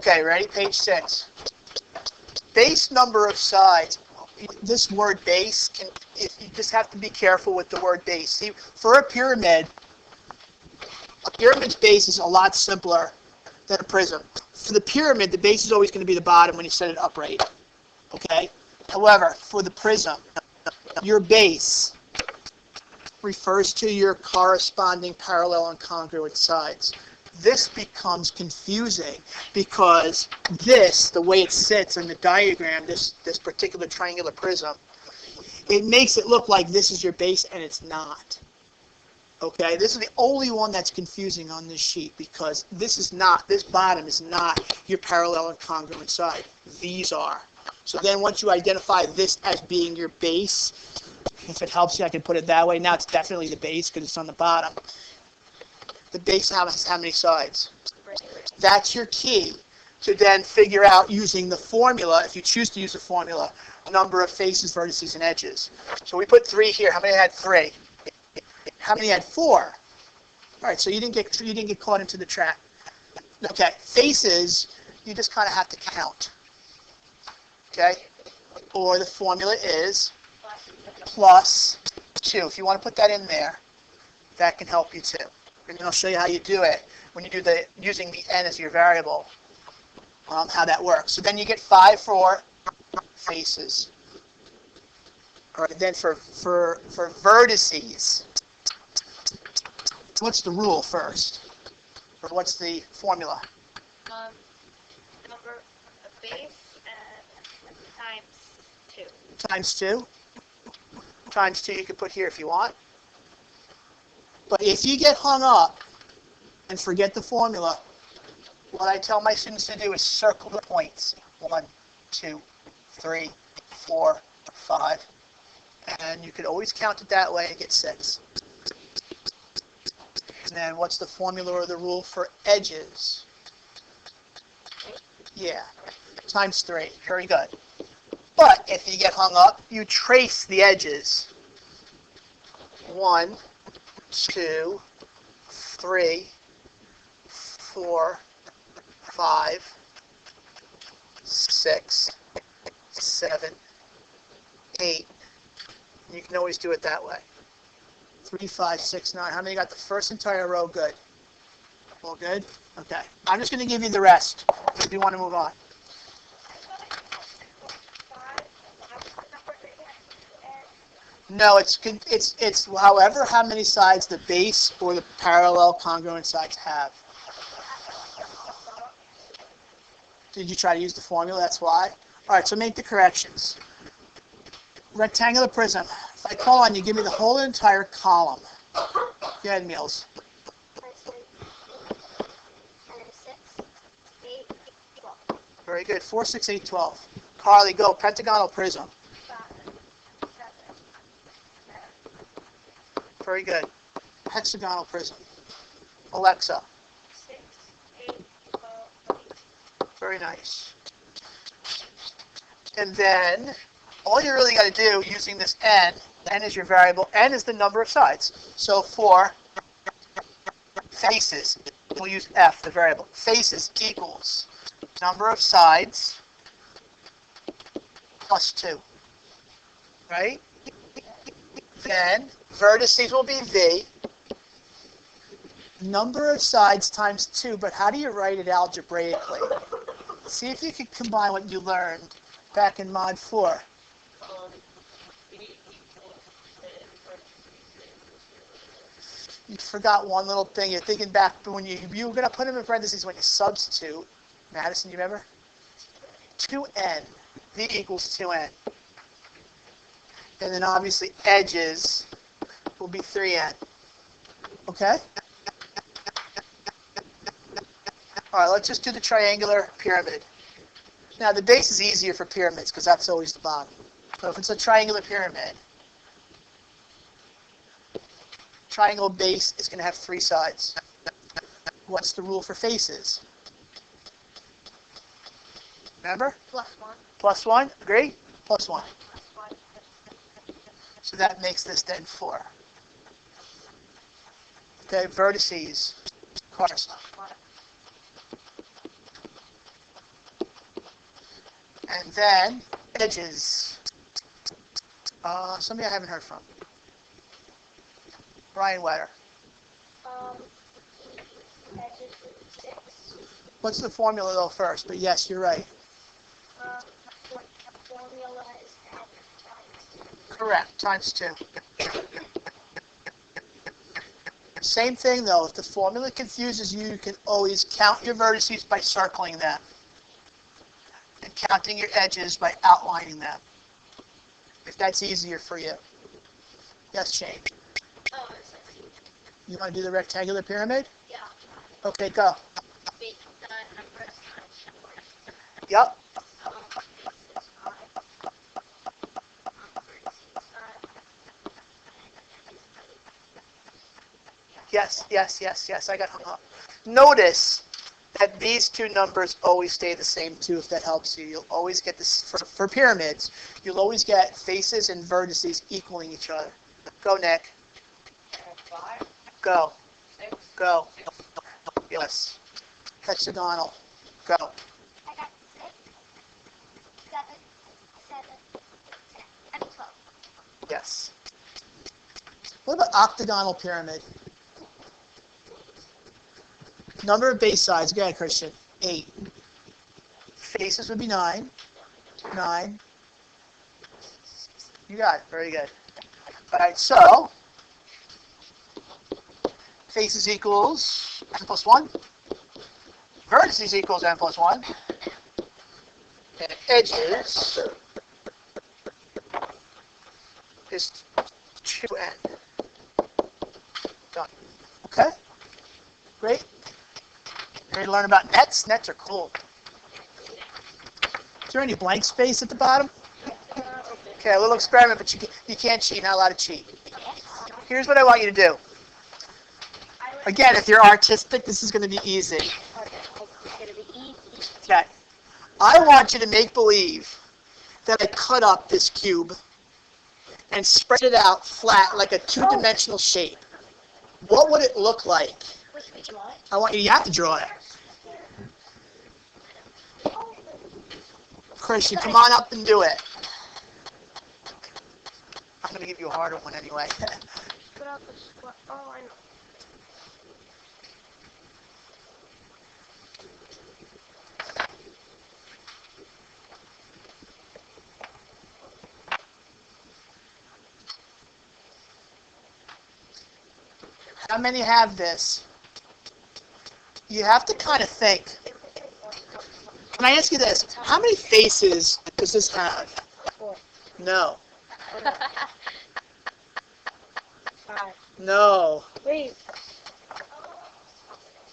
Okay, ready? Page 6. Base number of sides. This word base, you just have to be careful with the word base. See, for a pyramid's base is a lot simpler than a prism. For the pyramid, the base is always going to be the bottom when you set it upright. Okay? However, for the prism, your base refers to your corresponding parallel and congruent sides. This becomes confusing because the way it sits in the diagram, this particular triangular prism, it makes it look like this is your base and it's not. Okay, this is the only one that's confusing on this sheet because this bottom is not your parallel and congruent side. These are. So then once you identify this as being your base, if it helps you, I can put it that way. Now it's definitely the base because it's on the bottom. The base has how many sides? That's your key to then figure out using the formula, if you choose to use the formula, number of faces, vertices, and edges. So we put 3 here. How many had 3? How many had 4? All right, so you didn't get caught into the trap. Okay, faces, you just kind of have to count. Okay, or the formula is plus 2. If you want to put that in there, that can help you too. And then I'll show you how you do it when you do using the n as your variable, how that works. So then you get 5 for faces. All right, then for vertices, what's the rule first? Or what's the formula? Number of base times 2. Times 2? Times 2 you can put here if you want. But if you get hung up and forget the formula, what I tell my students to do is circle the points. 1, 2, 3, 4, 5. And you could always count it that way and get 6. And then what's the formula or the rule for edges? Yeah, times 3. Very good. But if you get hung up, you trace the edges. 1, 2, 3, 4, 5, 6, 7, 8. You can always do it that way. 3, 5, 6, 9. How many got the first entire row good? All good? Okay. I'm just going to give you the rest if you want to move on. No, it's however how many sides the base or the parallel congruent sides have. Did you try to use the formula? That's why. All right, so make the corrections. Rectangular prism. If I call on you, give me the whole entire column. Go ahead, Meals. 6, 8, 12. Very good. 4, 6, 8, 12. Carly, go. Pentagonal prism. 5, 7, Very good. Hexagonal prism. Alexa. 6, 8, 12. Very nice. And then all you really got to do using this n is your variable, n is the number of sides. So for faces, we'll use f, the variable. Faces equals number of sides plus 2. Right? Then vertices will be v. Number of sides times 2, but how do you write it algebraically? See if you can combine what you learned back in Mod 4. You forgot one little thing. You're thinking back when you were going to put them in parentheses when you substitute. Madison, you remember? 2n. V equals 2n. And then obviously edges will be 3n. Okay? All right, let's just do the triangular pyramid. Now, the base is easier for pyramids because that's always the bottom. So if it's a triangular pyramid, triangle base is going to have 3 sides. What's the rule for faces? Remember? Plus 1. Plus 1, agree? Plus 1. Plus 1. So that makes this then 4. Okay, vertices. Cars. And then edges. Somebody I haven't heard from. Brian Wetter. Edges with 6. What's the formula though first? But yes, you're right. Formula is n times. Correct. Times 2. Same thing though. If the formula confuses you, you can always count your vertices by circling them. And counting your edges by outlining them. If that's easier for you. Yes, Shane. Oh, it's like, You want to do the rectangular pyramid? yeah. Okay, go. Base numbers times 4. Yep. Yes. I got hung up. Notice that these two numbers always stay the same too, if that helps you. You'll always get this, for pyramids, you'll always get faces and vertices equaling each other. Go, Nick. 5. Go. 6. Go. Yes. Hexagonal. Go. I got 6, 7, 7, 10, and 12. Yes. What about octagonal pyramid? Number of base sides. Go ahead, Christian. 8. Faces would be 9. 9. You got it. Very good. All right, so faces equals n plus 1. Vertices equals n plus 1. And edges is 2n. Done. Okay? Great. Ready to learn about nets? Nets are cool. Is there any blank space at the bottom? Okay, a little experiment, but you can't cheat. Not allowed to cheat. Here's what I want you to do. Again, if you're artistic, this is going to be easy. Okay, it's going to be easy. Okay. I want you to make believe that I cut up this cube and spread it out flat like a two-dimensional shape. What would it look like? I want you have to draw it. Christian, come on up and do it. I'm going to give you a harder one anyway. Oh, I know. How many have this? You have to kind of think. Can I ask you this? How many faces does this have? 4. No. 5. No. Wait.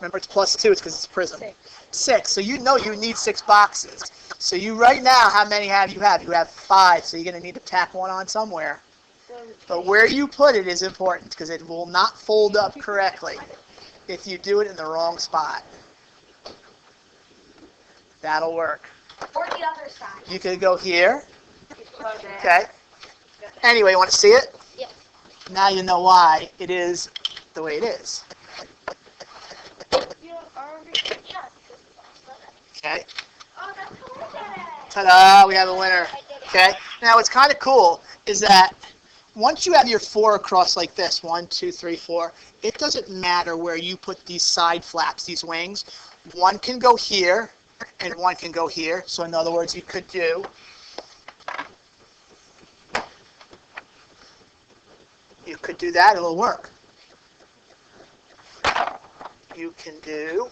Remember, it's plus 2. It's because it's a prism. 6. 6. So you know you need 6 boxes. So you right now, how many have you have? You have 5. So you're going to need to tack one on somewhere. But where you put it is important because it will not fold up correctly if you do it in the wrong spot. That'll work. Or the other side. You could go here. Okay. Anyway, you want to see it? Yes. Now you know why it is the way it is. Okay. Oh, that's cool. Ta-da, we have a winner. Okay. Now what's kind of cool is that once you have your 4 across like this, 1, 2, 3, 4, it doesn't matter where you put these side flaps, these wings. One can go here, and one can go here. So in other words, you could do that, it'll work. You can do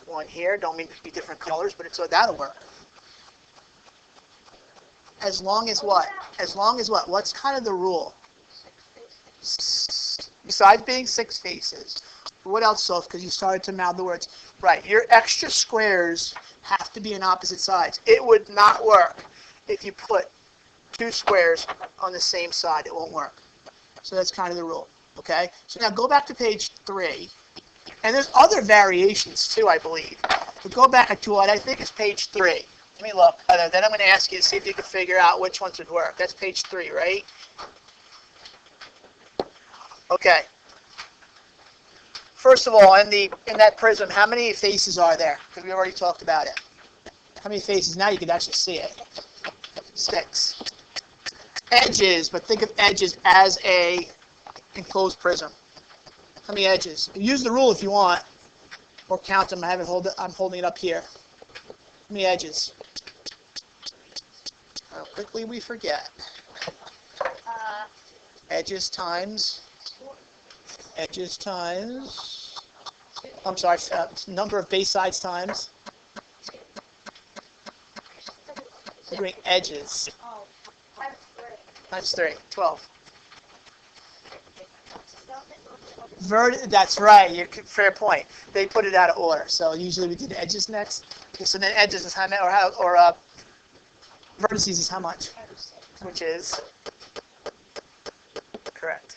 one here, don't mean to be different colors, but so that'll work. As long as what? As long as what? What's kind of the rule? Besides being 6 faces. What else, Soph? Because you started to mouth the words. Right. Your extra squares have to be in opposite sides. It would not work if you put 2 squares on the same side. It won't work. So that's kind of the rule. Okay? So now go back to page 3. And there's other variations too, I believe. But go back to what I think is page 3. Let me look. Then I'm going to ask you to see if you can figure out which ones would work. That's page 3, right? Okay. first of all, in that prism, how many faces are there? Because we already talked about it. How many faces? Now you can actually see it. 6. Edges, but think of edges as a enclosed prism. How many edges? Use the rule if you want, or count them. I'm holding it up here. How many edges? How quickly we forget. Edges times. I'm sorry. Number of base sides times. We're doing edges. Times 3. 12. That's right. Fair point. They put it out of order. So usually we did edges next. Okay, so then edges is how many, or vertices is how much? Which is correct.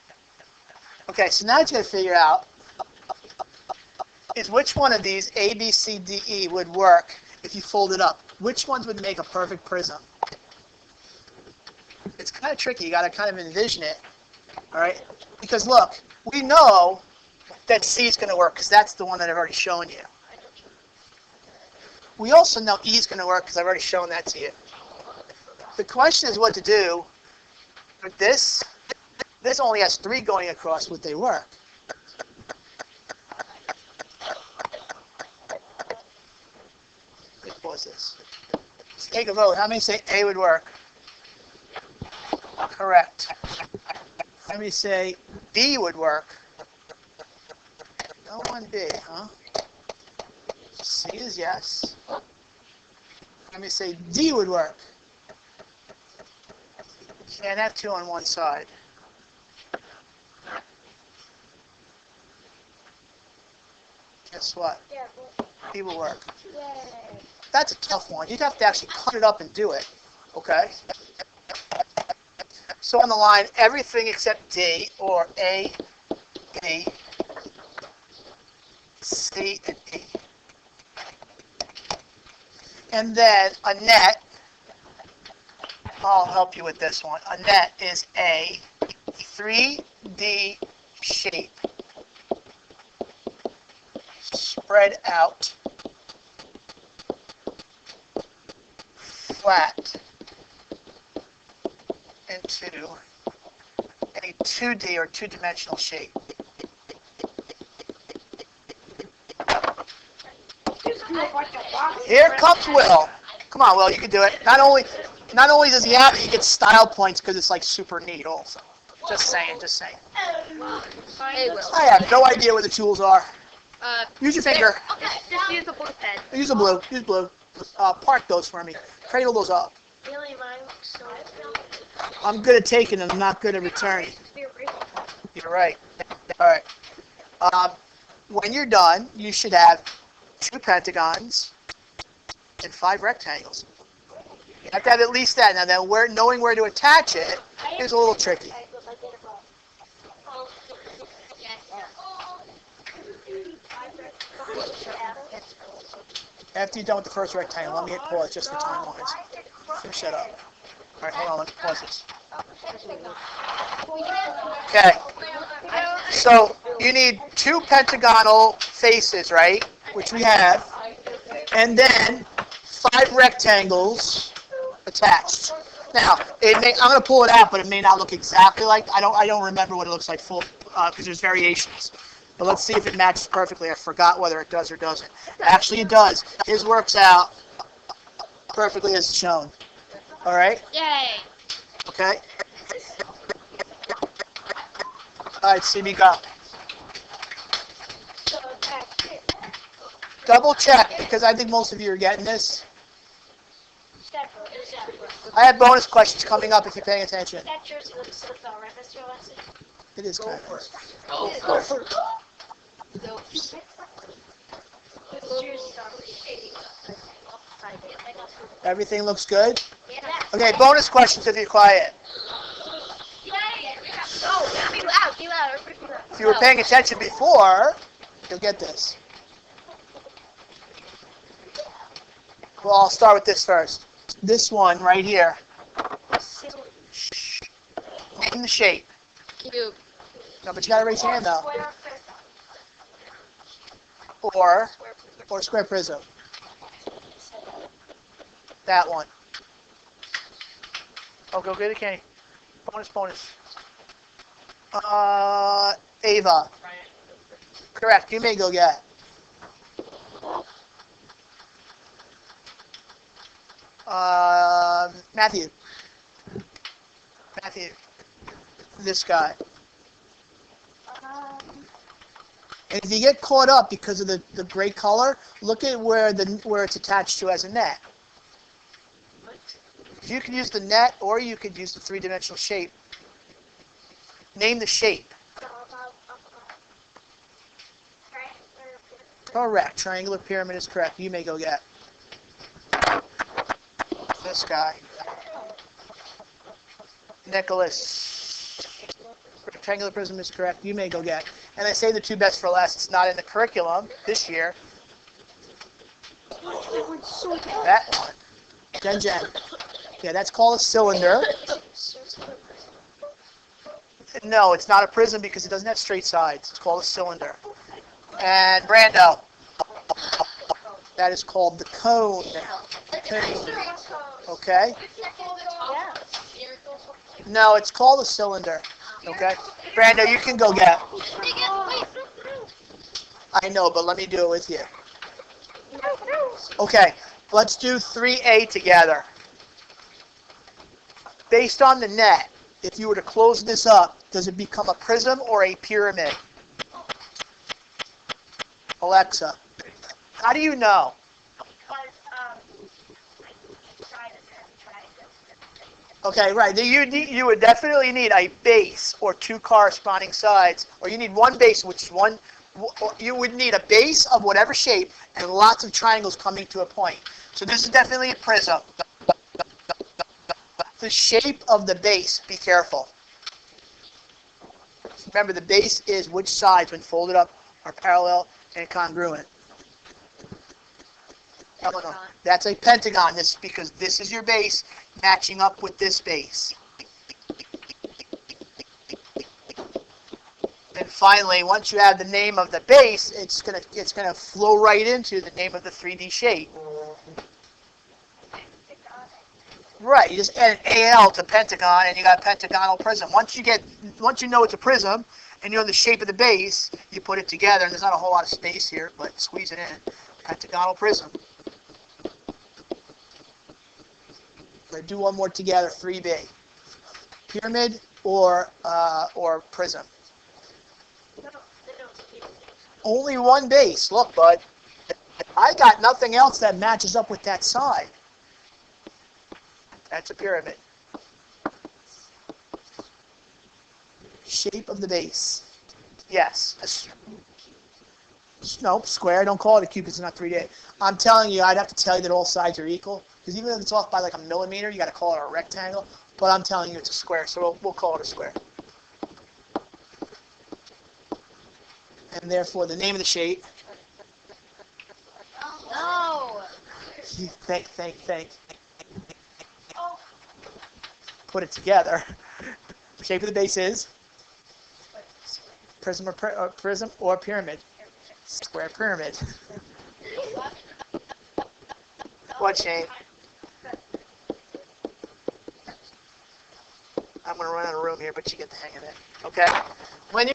Okay, so now what you got to figure out is which one of these A, B, C, D, E would work if you fold it up. Which ones would make a perfect prism? It's kind of tricky. You got to kind of envision it. All right? Because look, we know that C is going to work because that's the one that I've already shown you. We also know E is going to work because I've already shown that to you. The question is what to do with this. This only has 3 going across. Would they work? Let's pause this. Let's take a vote. How many say A would work? Correct. How many say B would work? No one B, huh? C is yes. Let me say D would work. Can't have 2 on one side. Guess what? D will work. That's a tough one. You'd have to actually cut it up and do it. Okay? So on the line, everything except D, or A, B, C, and E. And then a net, I'll help you with this one. A net is a 3D shape spread out flat into a 2D or two-dimensional shape. Here comes Will. Come on, Will, you can do it. Not only does he have it, he gets style points because it's like super neat also. Just saying. Hey, Will. I have no idea where the tools are. Use your finger. Use a blue pen. Use blue. Park those for me. Cradle those up. Really, mine looks so I'm good at taking them. I'm not good at returning. You're right. All right. When you're done, you should have 2 pentagons and 5 rectangles. You have to have at least that. Now, then, knowing where to attach it is a little tricky. After you're done with the first rectangle, let me hit pause just for time-wise. Finish that up. All right, hold on. Let me pause this. Okay. So you need 2 pentagonal faces, right? Which we have. And then 5 rectangles attached. Now, I'm going to pull it out, but it may not look exactly like. I don't remember what it looks like full because there's variations. But let's see if it matches perfectly. I forgot whether it does or doesn't. Actually, it does. His works out perfectly as shown. All right? Yay. Okay? All right, CB, go. Double check, because I think most of you are getting this. I have bonus questions coming up if you're paying attention. That jersey looks so dull, right, Mr. Alexis? It is kind of. Go for it. Everything looks good? Okay, bonus questions if you're quiet. Oh, be loud, be loud. If you were paying attention before, you'll get this. Well, I'll start with this first. This one right here. Name the shape. Cube. No, but you gotta raise your hand though. or square prism. That one. Oh, go get it, Kenny. Bonus. Ava. Correct. You may go get. Matthew. This guy. And if you get caught up because of the gray color, look at where it's attached to as a net. You could use the net, or you could use the three-dimensional shape. Name the shape. Correct. Triangular pyramid is correct. You may go get. This guy. Nicholas. Rectangular prism is correct. You may go get. And I say the two best for last. It's not in the curriculum this year. That one. Jen. Yeah, that's called a cylinder. No, it's not a prism because it doesn't have straight sides. It's called a cylinder. And Brando. That is called the cone. Okay? No, it's called a cylinder. Okay? Brando, you can go get. I know, but let me do it with you. Okay, let's do 3A together. Based on the net, if you were to close this up, does it become a prism or a pyramid? Alexa, how do you know? Okay, right. You would definitely need a base or two corresponding sides, or you need one base, which is one. You would need a base of whatever shape and lots of triangles coming to a point. So this is definitely a prism. The shape of the base, be careful. Remember, the base is which sides, when folded up, are parallel and congruent. No. That's a pentagon. This because this is your base matching up with this base. And finally, once you have the name of the base, it's gonna flow right into the name of the 3D shape. Right, you just add an AL to pentagon, and you got a pentagonal prism. Once you know it's a prism, and you know the shape of the base, you put it together. And there's not a whole lot of space here, but squeeze it in. Pentagonal prism. Let's do one more together. 3B. Pyramid or prism. Only one base. Look, bud. I got nothing else that matches up with that side. That's a pyramid. Shape of the base. Yes. Nope, square. Don't call it a cube because it's not 3D. I'm telling you, I'd have to tell you that all sides are equal. Because even if it's off by like a millimeter, you got to call it a rectangle. But I'm telling you it's a square, so we'll call it a square. And therefore, the name of the shape. No. Think. Put it together. The shape of the base is prism or pyramid. Square pyramid. What, Shane? I'm going to run out of room here, but you get the hang of it. Okay? When